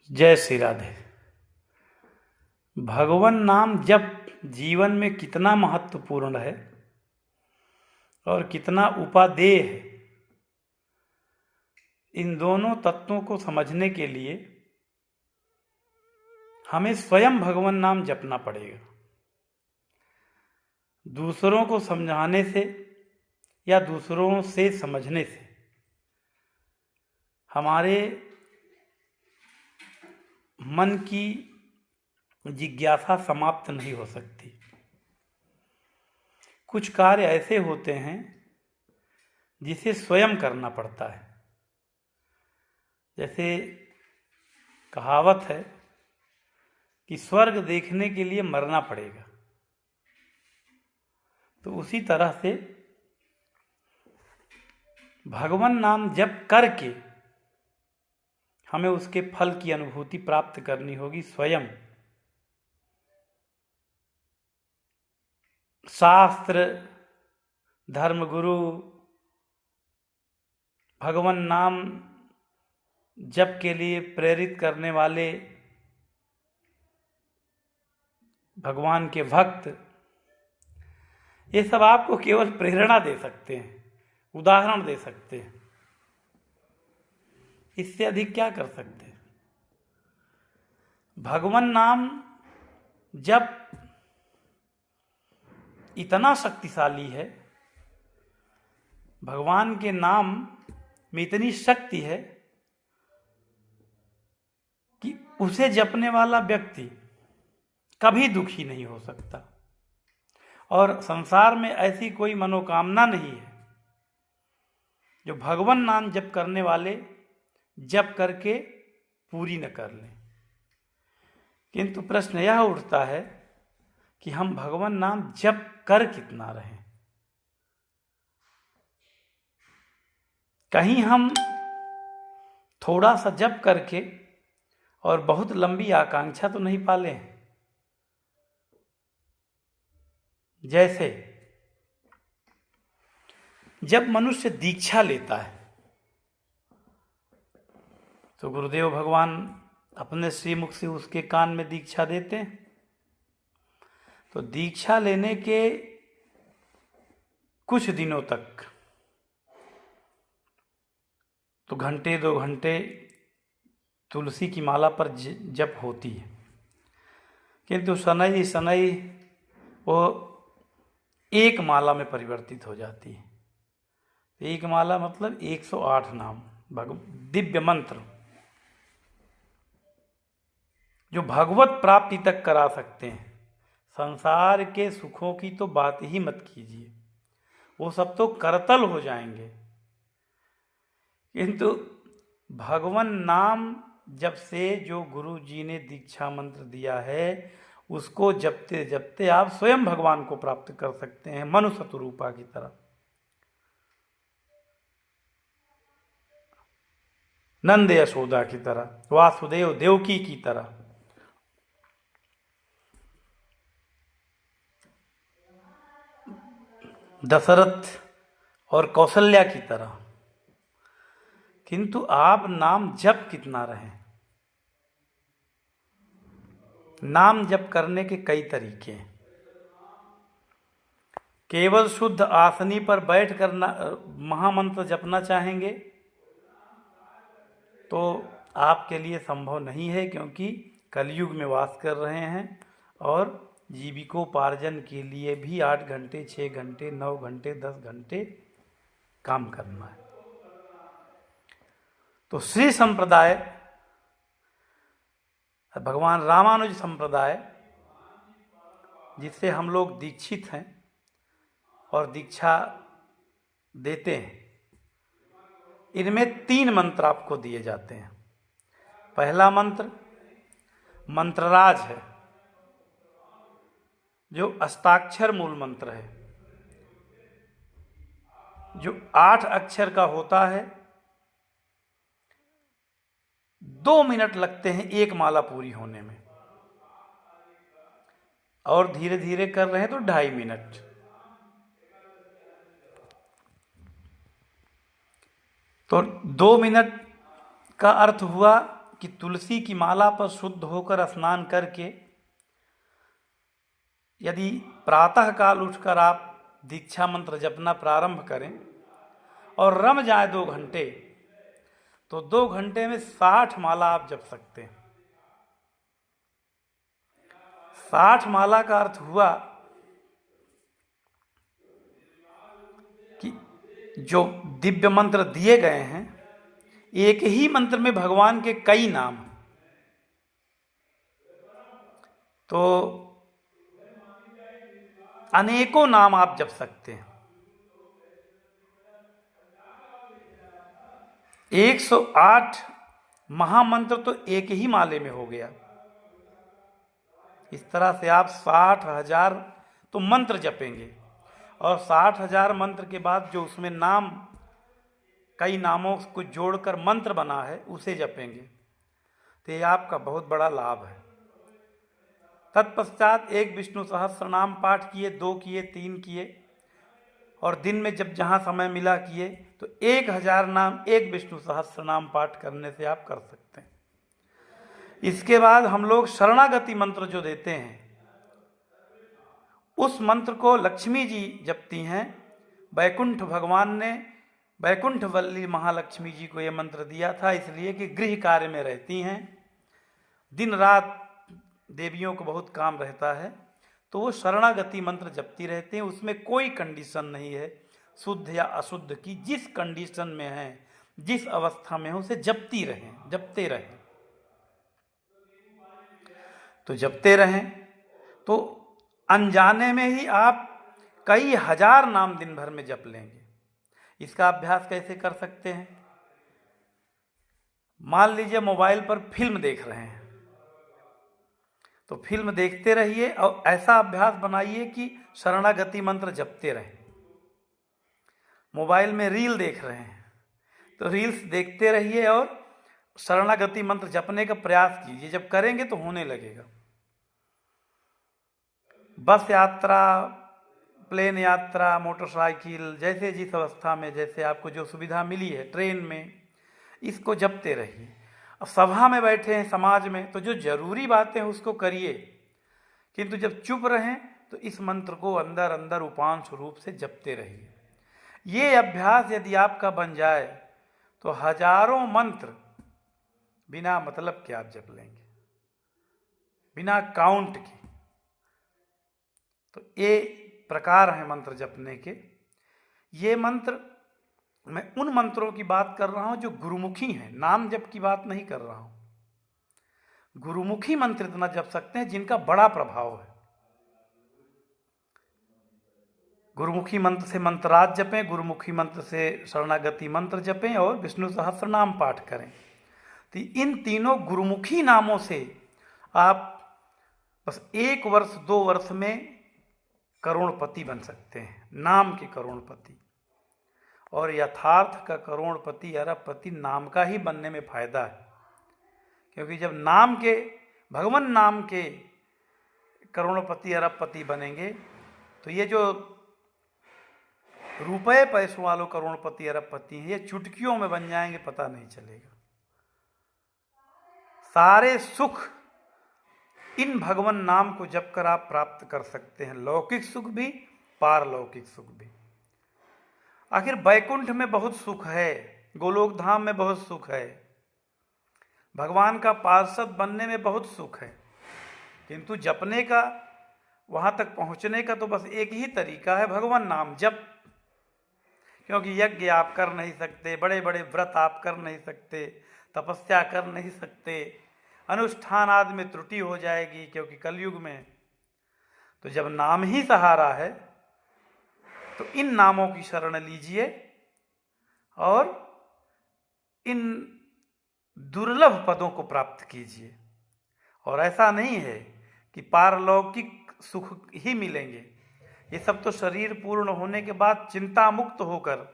जय श्री राधे। भगवान नाम जप जीवन में कितना महत्वपूर्ण है और कितना उपादेय है, इन दोनों तत्वों को समझने के लिए हमें स्वयं भगवान नाम जपना पड़ेगा। दूसरों को समझाने से या दूसरों से समझने से हमारे मन की जिज्ञासा समाप्त नहीं हो सकती। कुछ कार्य ऐसे होते हैं जिसे स्वयं करना पड़ता है। जैसे कहावत है कि स्वर्ग देखने के लिए मरना पड़ेगा, तो उसी तरह से भगवान नाम जप करके हमें उसके फल की अनुभूति प्राप्त करनी होगी। स्वयं शास्त्र, धर्मगुरु, भगवान नाम जप के लिए प्रेरित करने वाले भगवान के भक्त, ये सब आपको केवल प्रेरणा दे सकते हैं, उदाहरण दे सकते हैं। इससे अधिक क्या कर सकते हैं? भगवान नाम जप इतना शक्तिशाली है, भगवान के नाम में इतनी शक्ति है कि उसे जपने वाला व्यक्ति कभी दुखी नहीं हो सकता। और संसार में ऐसी कोई मनोकामना नहीं है जो भगवान नाम जप करने वाले जप करके पूरी न कर लें। किंतु प्रश्न यह उठता है कि हम भगवान नाम जप कर कितना रहें। कहीं हम थोड़ा सा जप करके और बहुत लंबी आकांक्षा तो नहीं पाले हैं। जैसे जब मनुष्य दीक्षा लेता है तो गुरुदेव भगवान अपने श्रीमुख से उसके कान में दीक्षा देते हैं। तो दीक्षा लेने के कुछ दिनों तक तो घंटे 2 घंटे तुलसी की माला पर जप होती है, किंतु शनै शनै वो एक माला में परिवर्तित हो जाती है। एक माला मतलब 108 नाम, दिव्य मंत्र जो भगवत प्राप्ति तक करा सकते हैं। संसार के सुखों की तो बात ही मत कीजिए, वो सब तो करतल हो जाएंगे। किंतु भगवान नाम जब से जो गुरु जी ने दीक्षा मंत्र दिया है उसको जपते जपते आप स्वयं भगवान को प्राप्त कर सकते हैं, मनुष्य रूपा की तरह, नंद यशोदा की तरह, वासुदेव देवकी की तरह। दशरथ और कौशल्या की तरह। किंतु आप नाम जप कितना रहें। नाम जप करने के कई तरीके हैं। केवल शुद्ध आसनी पर बैठ कर महामंत्र जपना चाहेंगे तो आपके लिए संभव नहीं है, क्योंकि कलयुग में वास कर रहे हैं और जीविकोपार्जन के लिए भी 8 घंटे, 6 घंटे, 9 घंटे, 10 घंटे काम करना है। तो श्री संप्रदाय, भगवान रामानुज संप्रदाय, जिससे हम लोग दीक्षित हैं और दीक्षा देते हैं, इनमें 3 मंत्र आपको दिए जाते हैं। पहला मंत्र मंत्रराज है, जो अष्टाक्षर मूल मंत्र है, जो 8 अक्षर का होता है। 2 मिनट लगते हैं एक माला पूरी होने में, और धीरे धीरे कर रहे हैं तो 2.5 मिनट। तो 2 मिनट का अर्थ हुआ कि तुलसी की माला पर शुद्ध होकर स्नान करके यदि प्रातः काल उठकर आप दीक्षा मंत्र जपना प्रारंभ करें और रम जाए 2 घंटे, तो 2 घंटे में 60 माला आप जप सकते हैं। 60 माला का अर्थ हुआ कि जो दिव्य मंत्र दिए गए हैं, एक ही मंत्र में भगवान के कई नाम, तो अनेकों नाम आप जप सकते हैं। 108 महामंत्र तो एक ही माले में हो गया। इस तरह से आप 60,000 तो मंत्र जपेंगे और 60,000 मंत्र के बाद जो उसमें नाम, कई नामों को जोड़कर मंत्र बना है, उसे जपेंगे, तो ये आपका बहुत बड़ा लाभ है। तत्पश्चात एक विष्णु सहस्त्र नाम पाठ किए, 2 किए, 3 किए, और दिन में जब जहाँ समय मिला किए, तो 1000 नाम एक विष्णु सहस्त्र नाम पाठ करने से आप कर सकते हैं। इसके बाद हम लोग शरणागति मंत्र जो देते हैं, उस मंत्र को लक्ष्मी जी जपती हैं। बैकुंठ भगवान ने बैकुंठवल्ली महालक्ष्मी जी को यह मंत्र दिया था, इसलिए कि गृह कार्य में रहती हैं, दिन रात देवियों को बहुत काम रहता है, तो वो शरणागति मंत्र जपती रहते हैं। उसमें कोई कंडीशन नहीं है शुद्ध या अशुद्ध की, जिस कंडीशन में है, जिस अवस्था में हो, उसे जपते रहें। तो जपते रहें तो अनजाने में ही आप कई हजार नाम दिन भर में जप लेंगे। इसका अभ्यास कैसे कर सकते हैं? मान लीजिए मोबाइल पर फिल्म देख रहे हैं, तो फिल्म देखते रहिए और ऐसा अभ्यास बनाइए कि शरणागति मंत्र जपते रहें। मोबाइल में रील देख रहे हैं, तो रील्स देखते रहिए और शरणागति मंत्र जपने का प्रयास कीजिए। जब करेंगे तो होने लगेगा। बस यात्रा, प्लेन यात्रा, मोटरसाइकिल, जैसे जिस अवस्था में जैसे आपको जो सुविधा मिली है, ट्रेन में, इसको जपते रहिए। अब सभा में बैठे हैं समाज में, तो जो जरूरी बातें हैं उसको करिए, किंतु जब चुप रहें तो इस मंत्र को अंदर अंदर उपांश रूप से जपते रहिए। ये अभ्यास यदि आपका बन जाए तो हजारों मंत्र बिना मतलब के आप जप लेंगे, बिना काउंट के। तो ये प्रकार हैं मंत्र जपने के। ये मंत्र, मैं उन मंत्रों की बात कर रहा हूं जो गुरुमुखी हैं, नाम जप की बात नहीं कर रहा हूं। गुरुमुखी मंत्र इतना जप सकते हैं जिनका बड़ा प्रभाव है। गुरुमुखी मंत्र से मंत्राज जपें, गुरुमुखी मंत्र से शरणागति मंत्र जपें और विष्णु सहस्त्र नाम पाठ करें। तो इन तीनों गुरुमुखी नामों से आप बस 1 वर्ष 2 वर्ष में करोड़पति बन सकते हैं, नाम के करोड़पति। और यथार्थ का करोड़पति, अरबपति नाम का ही बनने में फायदा है, क्योंकि जब नाम के, भगवान नाम के करोड़पति अरबपति बनेंगे, तो ये जो रुपए पैसों वालों करोड़पति अरबपति हैं, ये चुटकियों में बन जाएंगे, पता नहीं चलेगा। सारे सुख इन भगवान नाम को जप कर आप प्राप्त कर सकते हैं, लौकिक सुख भी, पारलौकिक सुख भी। आखिर बैकुंठ में बहुत सुख है, गोलोक धाम में बहुत सुख है, भगवान का पार्षद बनने में बहुत सुख है, किंतु जपने का, वहां तक पहुंचने का तो बस एक ही तरीका है, भगवान नाम जप। क्योंकि यज्ञ आप कर नहीं सकते, बड़े बड़े व्रत आप कर नहीं सकते, तपस्या कर नहीं सकते, अनुष्ठान आदि में त्रुटि हो जाएगी, क्योंकि कलयुग में। तो जब नाम ही सहारा है, तो इन नामों की शरण लीजिए और इन दुर्लभ पदों को प्राप्त कीजिए। और ऐसा नहीं है कि पारलौकिक सुख ही मिलेंगे, ये सब तो शरीर पूर्ण होने के बाद चिंता मुक्त होकर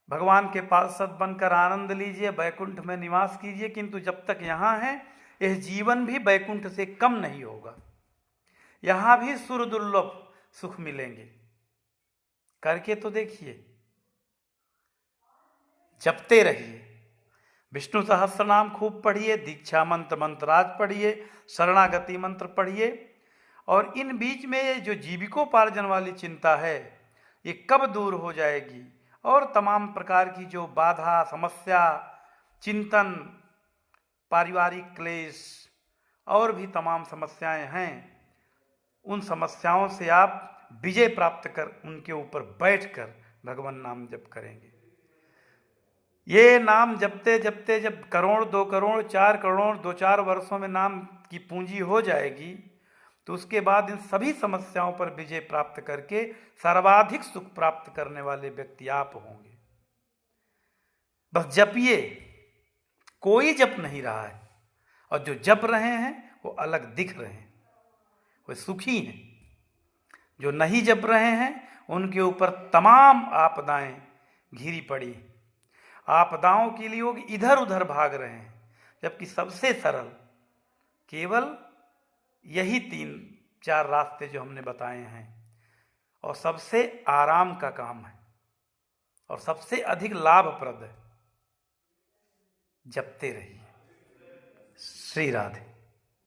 भगवान के पार्षद बनकर आनंद लीजिए, बैकुंठ में निवास कीजिए। किंतु जब तक यहाँ हैं, यह जीवन भी बैकुंठ से कम नहीं होगा, यहाँ भी सुर दुर्लभ सुख मिलेंगे। करके तो देखिए, जपते रहिए, विष्णु सहस्त्र नाम खूब पढ़िए, दीक्षा मंत्र मंत्राज पढ़िए, शरणागति मंत्र पढ़िए। और इन बीच में ये जो जीविकोपार्जन वाली चिंता है ये कब दूर हो जाएगी, और तमाम प्रकार की जो बाधा, समस्या, चिंतन, पारिवारिक क्लेश और भी तमाम समस्याएं हैं, उन समस्याओं से आप विजय प्राप्त कर उनके ऊपर बैठकर भगवान नाम जप करेंगे। ये नाम जपते जपते जब करोड़, 2 करोड़, 4 करोड़ 2-4 वर्षों में नाम की पूंजी हो जाएगी, तो उसके बाद इन सभी समस्याओं पर विजय प्राप्त करके सर्वाधिक सुख प्राप्त करने वाले व्यक्ति आप होंगे। बस जपिए, कोई जप नहीं रहा है, और जो जप रहे हैं वो अलग दिख रहे हैं, वो सुखी हैं। जो नहीं जप रहे हैं उनके ऊपर तमाम आपदाएं घिरी पड़ी, आपदाओं के लिए लोग इधर उधर भाग रहे हैं, जबकि सबसे सरल केवल यही 3-4 रास्ते जो हमने बताए हैं, और सबसे आराम का काम है और सबसे अधिक लाभप्रद है। जपते रहिए। श्री राधे।